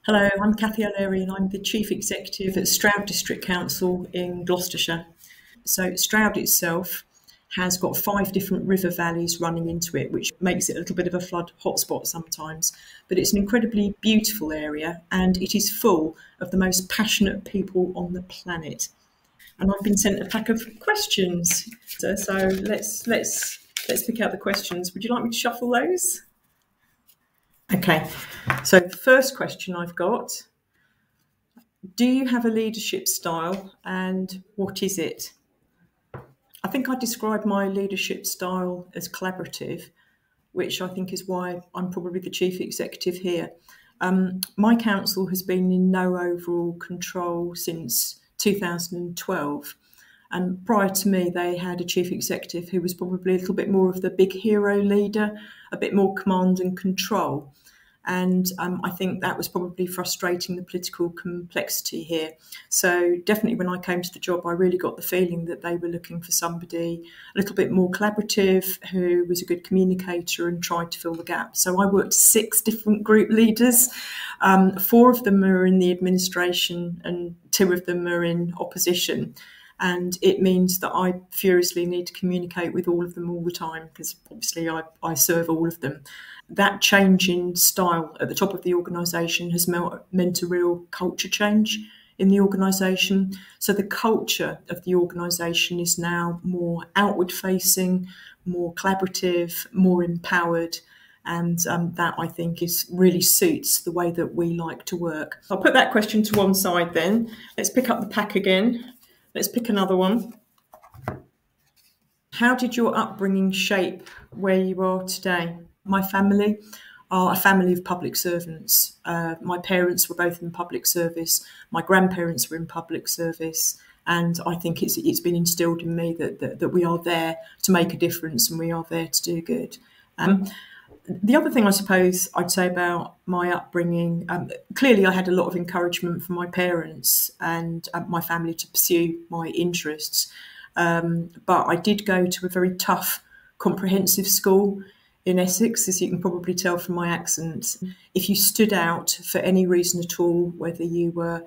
Hello, I'm Kathy O'Leary and I'm the Chief Executive at Stroud District Council in Gloucestershire. So Stroud itself has got 5 different river valleys running into it, which makes it a little bit of a flood hotspot sometimes. But it's an incredibly beautiful area and it is full of the most passionate people on the planet. And I've been sent a pack of questions. So let's pick out the questions. Would you like me to shuffle those? Okay, so the first question I've got: do you have a leadership style and what is it? I think I describe my leadership style as collaborative, which I think is why I'm probably the chief executive here. My council has been in no overall control since 2012. And prior to me, they had a chief executive who was probably a little bit more of the big hero leader, a bit more command and control. And I think that was probably frustrating the political complexity here. So definitely when I came to the job, I really got the feeling that they were looking for somebody a little bit more collaborative, who was a good communicator and tried to fill the gap. So I worked 6 different group leaders. 4 of them are in the administration and 2 of them are in opposition. And it means that I furiously need to communicate with all of them all the time, because obviously I serve all of them. That change in style at the top of the organisation has meant a real culture change in the organisation. So the culture of the organisation is now more outward facing, more collaborative, more empowered. And that, I think, really suits the way that we like to work. I'll put that question to one side then. Let's pick up the pack again. Let's pick another one. How did your upbringing shape where you are today? My family are a family of public servants. My parents were both in public service. My grandparents were in public service. And I think it's been instilled in me that we are there to make a difference and we are there to do good. The other thing I suppose I'd say about my upbringing, clearly I had a lot of encouragement from my parents and my family to pursue my interests. But I did go to a very tough, comprehensive school in Essex, as you can probably tell from my accent. If you stood out for any reason at all, whether you were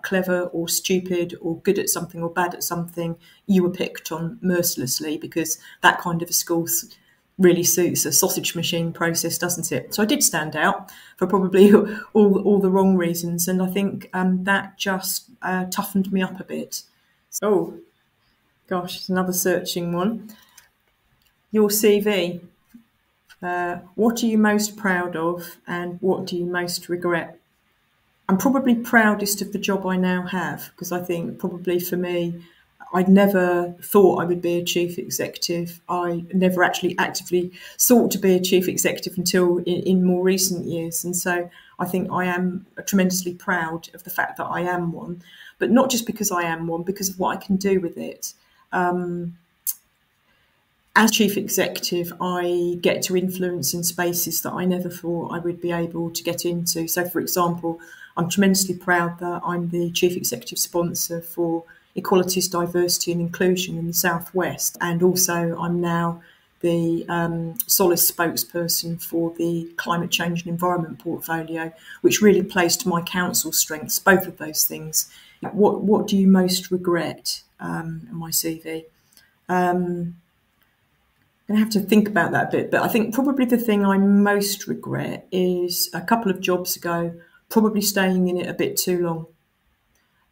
clever or stupid or good at something or bad at something, you were picked on mercilessly, because that kind of a school really suits a sausage machine process, doesn't it? So I did stand out for probably all the wrong reasons, and I think that just toughened me up a bit. Oh, gosh, it's another searching one. Your CV. What are you most proud of and what do you most regret? I'm probably proudest of the job I now have, because I think probably for me, I'd never thought I would be a chief executive. I never actually actively sought to be a chief executive until in more recent years. And so I think I am tremendously proud of the fact that I am one, but not just because I am one, because of what I can do with it. As chief executive, I get to influence in spaces that I never thought I would be able to get into. So, for example, I'm tremendously proud that I'm the chief executive sponsor for Equalities, Diversity and Inclusion in the South West. And also I'm now the solace spokesperson for the Climate Change and Environment portfolio, which really plays to my council's strengths, both of those things. What do you most regret in my CV? I'm going to have to think about that a bit, but I think probably the thing I most regret is a couple of jobs ago, probably staying in it a bit too long.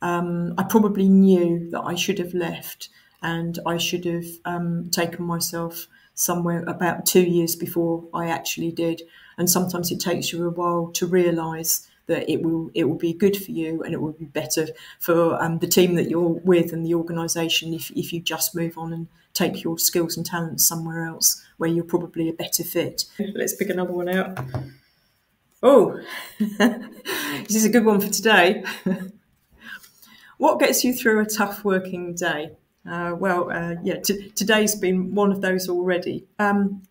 I probably knew that I should have left and I should have taken myself somewhere about 2 years before I actually did. And sometimes it takes you a while to realise that it will be good for you and it will be better for the team that you're with and the organisation if you just move on and take your skills and talents somewhere else where you're probably a better fit. Let's pick another one out. Oh, this is a good one for today. What gets you through a tough working day? Today's been one of those already. One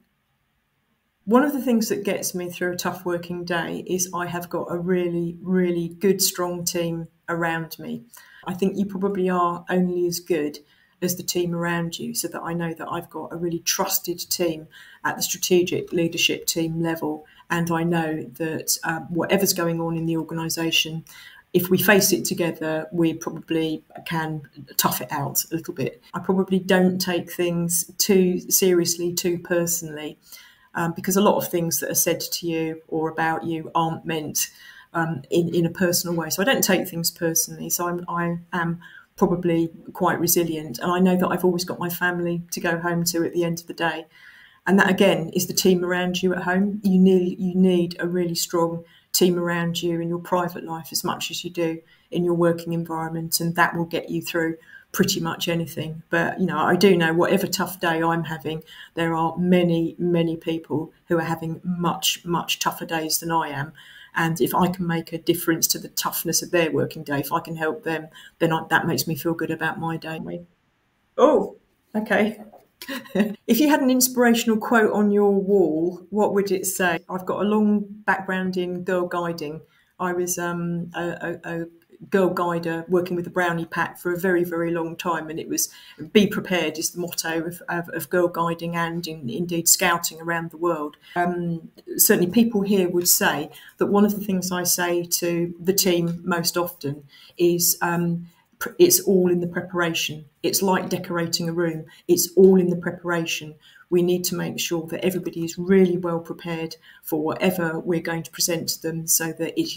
of the things that gets me through a tough working day is I have got a really, really good, strong team around me. I think you probably are only as good as the team around you, so that I know that I've got a really trusted team at the strategic leadership team level. And I know that whatever's going on in the organisation, if we face it together, we probably can tough it out a little bit. I probably don't take things too seriously, too personally, because a lot of things that are said to you or about you aren't meant in a personal way. So I don't take things personally. So I am probably quite resilient. And I know that I've always got my family to go home to at the end of the day. And that, again, is the team around you at home. You need a really strong team around you in your private life as much as you do in your working environment, and that will get you through pretty much anything. But, you know, I do know whatever tough day I'm having, there are many, many people who are having much, much tougher days than I am. And if I can make a difference to the toughness of their working day, if I can help them, then that makes me feel good about my day. Oh, okay. If you had an inspirational quote on your wall, what would it say? I've got a long background in girl guiding. I was a girl guider working with the Brownie Pack for a very, very long time, and it was "Be prepared" is the motto of girl guiding and indeed scouting around the world. Certainly people here would say that one of the things I say to the team most often is it's all in the preparation. It's like decorating a room. It's all in the preparation. We need to make sure that everybody is really well prepared for whatever we're going to present to them, so that it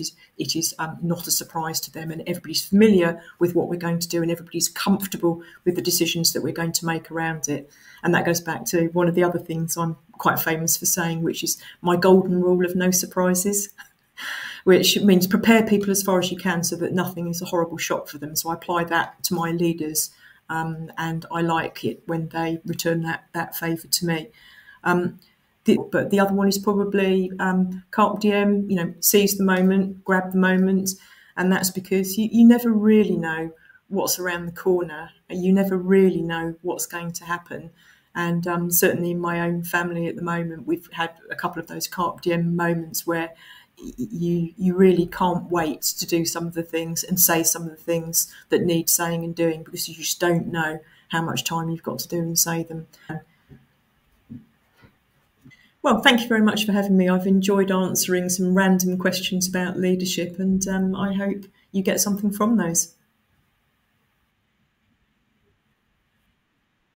is not a surprise to them, and everybody's familiar with what we're going to do, and everybody's comfortable with the decisions that we're going to make around it. And that goes back to one of the other things I'm quite famous for saying, which is my golden rule of no surprises. Which means prepare people as far as you can so that nothing is a horrible shock for them. So I apply that to my leaders, and I like it when they return that favour to me. But the other one is probably carpe diem, you know, seize the moment, grab the moment. And that's because you never really know what's around the corner. You never really know what's going to happen. And certainly in my own family at the moment, we've had a couple of those carpe diem moments where you really can't wait to do some of the things and say some of the things that need saying and doing, because you just don't know how much time you've got to do and say them. Well, thank you very much for having me. I've enjoyed answering some random questions about leadership, and I hope you get something from those.